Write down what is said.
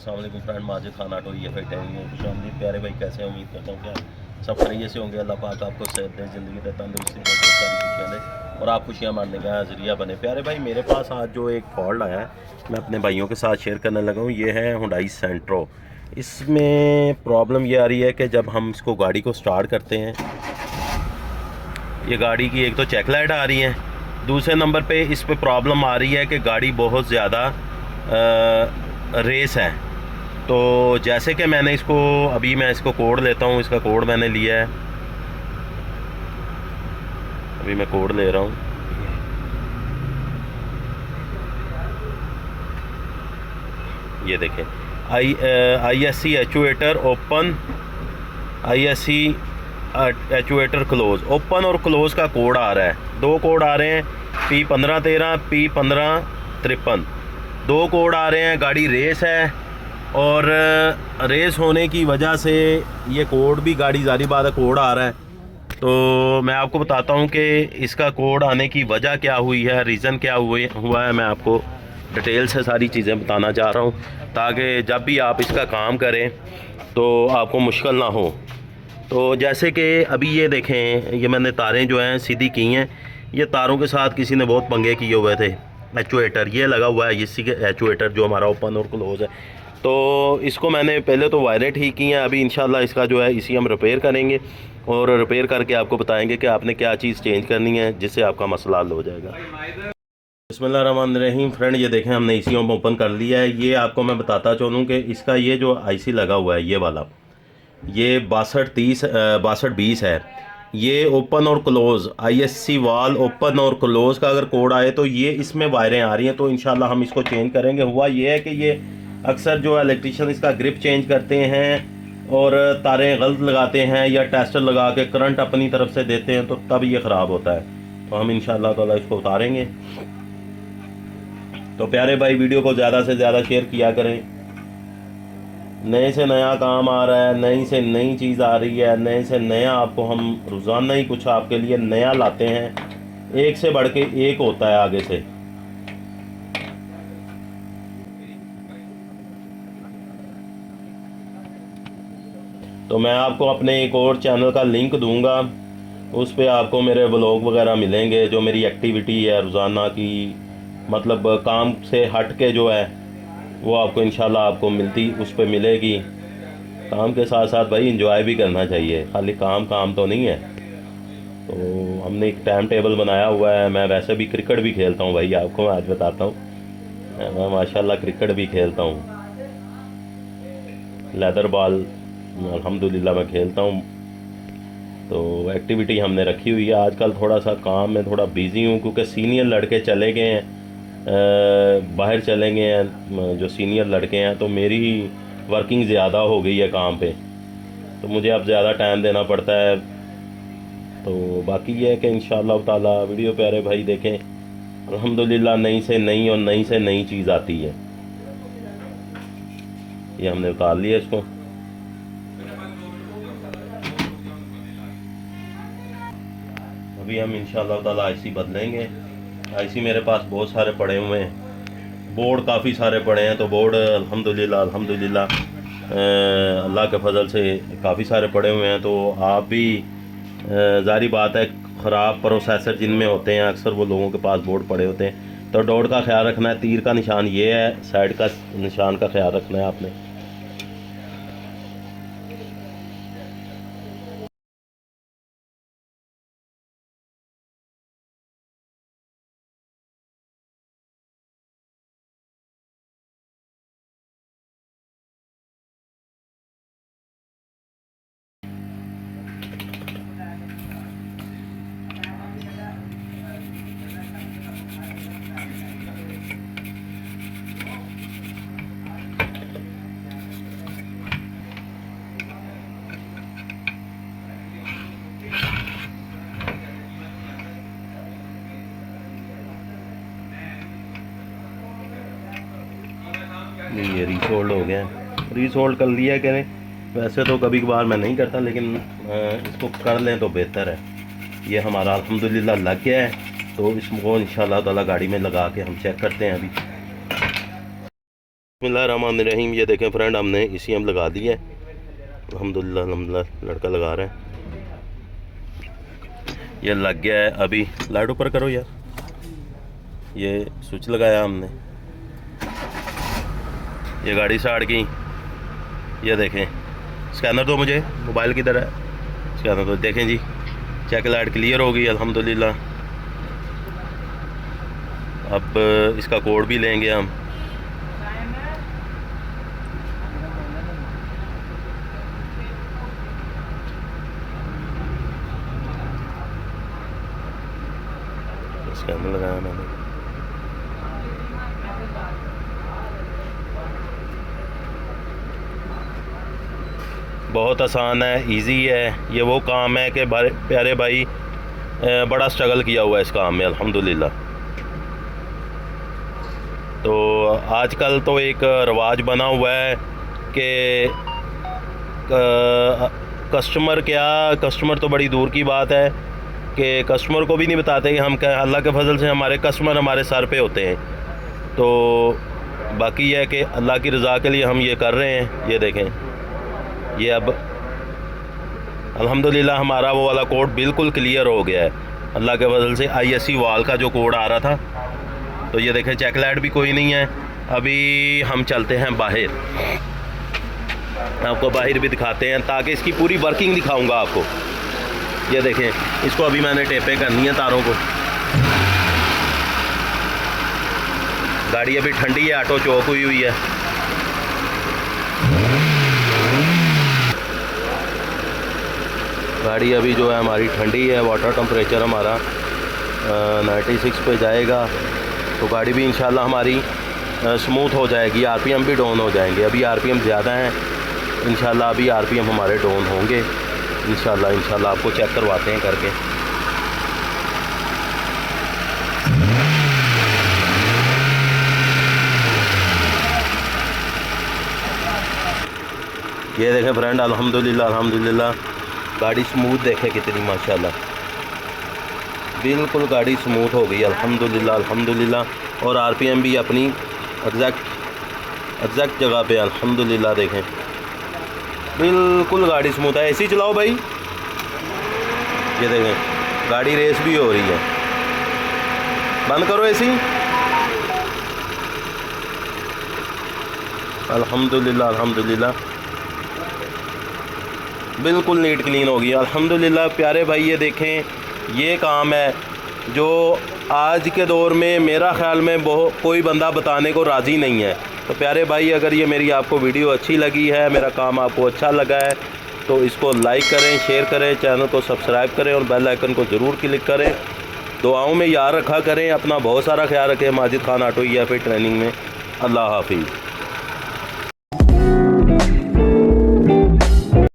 अस्सलाम वालेकुम friend, Majid Khan auto ये फिर खुशामदीद प्यारे भाई, कैसे हैं? उम्मीद करता हूँ कि सब खैरियत से होंगे। अल्लाह पाक आपको सेहत दे, ज़िंदगी दे, तंदुरुस्ती दे, बहुत सारी खुशियाँ दे और आप खुशियाँ मानने का ज़रिया बने। प्यारे भाई, मेरे पास आज जो एक फॉल्ट आया है मैं अपने भाइयों के साथ शेयर करने लगा हूँ। ये है हुंडई सेंट्रो। इसमें प्रॉब्लम ये आ रही है कि जब हम इसको गाड़ी को स्टार्ट करते हैं, ये गाड़ी की एक तो चेक लाइट आ रही है, दूसरे नंबर पे इस पे प्रॉब्लम आ रही है कि गाड़ी बहुत ज़्यादा रेस है। तो जैसे कि मैंने इसको अभी मैं इसको कोड लेता हूँ, इसका कोड मैंने लिया है, अभी मैं कोड ले रहा हूँ। ये देखें, ISC actuator open, ISC actuator close. Open और क्लोज का कोड आ रहा है, दो कोड आ रहे हैं, P1513 P1553, दो कोड आ रहे हैं। गाड़ी रेस है और रेस होने की वजह से ये कोड भी, गाड़ी जारी बात है कोड आ रहा है। तो मैं आपको बताता हूँ कि इसका कोड आने की वजह क्या हुई है, रीज़न क्या हुआ है। मैं आपको डिटेल से सारी चीज़ें बताना चाह रहा हूँ ताकि जब भी आप इसका काम करें तो आपको मुश्किल ना हो। तो जैसे कि अभी ये देखें, ये मैंने तारें जो हैं सीधी की हैं। ये तारों के साथ किसी ने बहुत पंगे किए हुए थे। एक्चुएटर ये लगा हुआ है, इसी के एक्चुएटर जो हमारा ओपन और क्लोज है। तो इसको मैंने पहले तो वायरें ठीक की हैं, अभी इंशाल्लाह इसका जो है इसी हम रिपेयर करेंगे और रिपेयर करके आपको बताएंगे कि आपने क्या चीज़ चेंज करनी है जिससे आपका मसला हल हो जाएगा। बिस्मिल्लाहिर्रहमानिर्रहीम। फ्रेंड ये देखें, हमने इसी में ओपन कर लिया है। ये आपको मैं बताता चलूँ कि इसका ये जो IC लगा हुआ है, ये वाला, ये 6220 है। ये ओपन और क्लोज़ ISC वाल ओपन और क्लोज़ का अगर कोड आए तो ये इसमें वायरें आ रही हैं, तो इंशाल्लाह हम इसको चेंज करेंगे। हुआ ये है कि ये अक्सर जो इलेक्ट्रिशियन इसका ग्रिप चेंज करते हैं और तारें गलत लगाते हैं या टेस्टर लगा के करंट अपनी तरफ से देते हैं, तो तब ये ख़राब होता है। तो हम इंशाल्लाह ताला इसको उतारेंगे। तो प्यारे भाई, वीडियो को ज़्यादा से ज़्यादा शेयर किया करें। नए से नया काम आ रहा है, नई से नई चीज़ आ रही है, नए से नया आपको हम रोज़ाना ही कुछ आपके लिए नया लाते हैं। एक से बढ़ के एक होता है आगे से। तो मैं आपको अपने एक और चैनल का लिंक दूंगा, उस पर आपको मेरे व्लॉग वगैरह मिलेंगे, जो मेरी एक्टिविटी है रोज़ाना की, मतलब काम से हट के जो है वो आपको इंशाल्लाह आपको मिलती, उस पर मिलेगी। काम के साथ साथ भाई इंजॉय भी करना चाहिए, खाली काम काम तो नहीं है। तो हमने एक टाइम टेबल बनाया हुआ है। मैं वैसे भी क्रिकेट भी खेलता हूँ भाई, आपको मैं आज बताता हूँ, मैं माशाल्लाह क्रिकेट भी खेलता हूँ। लेदर बॉल अल्हम्दुलिल्लाह मैं खेलता हूँ। तो एक्टिविटी हमने रखी हुई है। आजकल थोड़ा सा काम में थोड़ा बिज़ी हूँ क्योंकि सीनियर लड़के चले गए हैं, बाहर चले गए हैं जो सीनियर लड़के हैं, तो मेरी वर्किंग ज़्यादा हो गई है काम पे, तो मुझे अब ज़्यादा टाइम देना पड़ता है। तो बाकी ये है कि इंशाअल्लाह ताला वीडियो प्यारे भाई देखें, अल्हम्दुलिल्लाह नई से नई और नई से नई चीज़ आती है। ये हमने उतार लिया इसको। अभी हम इंशाअल्लाह ताला IC बदलेंगे। IC मेरे पास बहुत सारे पड़े हुए हैं, बोर्ड काफ़ी सारे पड़े हैं। तो बोर्ड अल्हम्दुलिल्लाह अल्हम्दुलिल्लाह अल्लाह के फजल से काफ़ी सारे पड़े हुए हैं। तो आप भी ज़ाहिर बात है, ख़राब प्रोसेसर जिनमें होते हैं अक्सर वो लोगों के पास बोर्ड पड़े होते हैं। तो डॉट का ख्याल रखना है, तीर का निशान ये है, साइड का निशान का ख्याल रखना है आपने। ये रीसोल्ड हो गया, रीसोल्ड कर लिया करें। वैसे तो कभी कभार मैं नहीं करता, लेकिन इसको कर लें तो बेहतर है। ये हमारा अल्हम्दुलिल्लाह लग गया है, तो इसको इंशाल्लाह ताला गाड़ी में लगा के हम चेक करते हैं अभी। बिस्मिल्लाहिर्रहमानिर्रहीम। ये देखें फ्रेंड, हमने ECM लगा दी है अल्हम्दुलिल्लाह। लड़का लगा रहा है, ये लग गया है। अभी लाइट ऊपर करो यार। ये स्विच लगाया हमने, ये गाड़ी स्टार्ट की। ये देखें, स्कैनर दो मुझे, मोबाइल किधर है, स्कैनर दो। देखें जी, चेक लाइट क्लियर हो गई अल्हम्दुलिल्लाह। अब इसका कोड भी लेंगे हम। स्कैनर लगाया मैंने। बहुत आसान है, इजी है। ये वो काम है कि प्यारे भाई बड़ा स्ट्रगल किया हुआ है इस काम में अल्हम्दुलिल्लाह। तो आजकल तो एक रवाज बना हुआ है कि कस्टमर तो बड़ी दूर की बात है कि कस्टमर को भी नहीं बताते कि हम क्या। अल्लाह के फजल से हमारे कस्टमर हमारे सर पे होते हैं। तो बाकी यह है कि अल्लाह की रज़ा के लिए हम ये कर रहे हैं। ये देखें, ये अब अल्हम्दुलिल्लाह हमारा वो वाला कोड बिल्कुल क्लियर हो गया है अल्लाह के फजल से। ISC वाल का जो कोड आ रहा था, तो ये देखें चेक लाइट भी कोई नहीं है। अभी हम चलते हैं बाहर, आपको बाहर भी दिखाते हैं ताकि इसकी पूरी वर्किंग दिखाऊंगा आपको। ये देखें, इसको अभी मैंने टेपें करनी है तारों को। गाड़ी अभी ठंडी है, ऑटो चौक हुई है। गाड़ी अभी जो है हमारी ठंडी है, वाटर टेम्परेचर हमारा 96 पे जाएगा। तो गाड़ी भी इंशाल्लाह हमारी स्मूथ हो जाएगी, RPM भी डाउन हो जाएंगे। अभी RPM ज़्यादा हैं, इंशाल्लाह अभी RPM हमारे डाउन होंगे इंशाल्लाह आपको चेक करवाते हैं करके। ये देखें फ्रेंड, अल्हम्दुलिल्लाह गाड़ी स्मूथ देखें कितनी, माशाल्लाह बिल्कुल गाड़ी स्मूथ हो गई अल्हम्दुलिल्लाह। और RPM भी अपनी एग्जैक्ट जगह पे अल्हम्दुलिल्लाह। देखें बिल्कुल गाड़ी स्मूथ है। AC चलाओ भाई। ये देखें, गाड़ी रेस भी हो रही है। बंद करो AC। अल्हम्दुलिल्लाह बिल्कुल नीट क्लीन हो गई अल्हम्दुलिल्लाह। प्यारे भाई, ये देखें, ये काम है जो आज के दौर में मेरा ख़्याल में कोई बंदा बताने को राज़ी नहीं है। तो प्यारे भाई, अगर ये मेरी आपको वीडियो अच्छी लगी है, मेरा काम आपको अच्छा लगा है, तो इसको लाइक करें, शेयर करें, चैनल को सब्सक्राइब करें और बेल आइकन को ज़रूर क्लिक करें। दुआओं में याद रखा करें। अपना बहुत सारा ख्याल रखें। Majid Khan auto EFA training में। अल्लाह हाफिज़।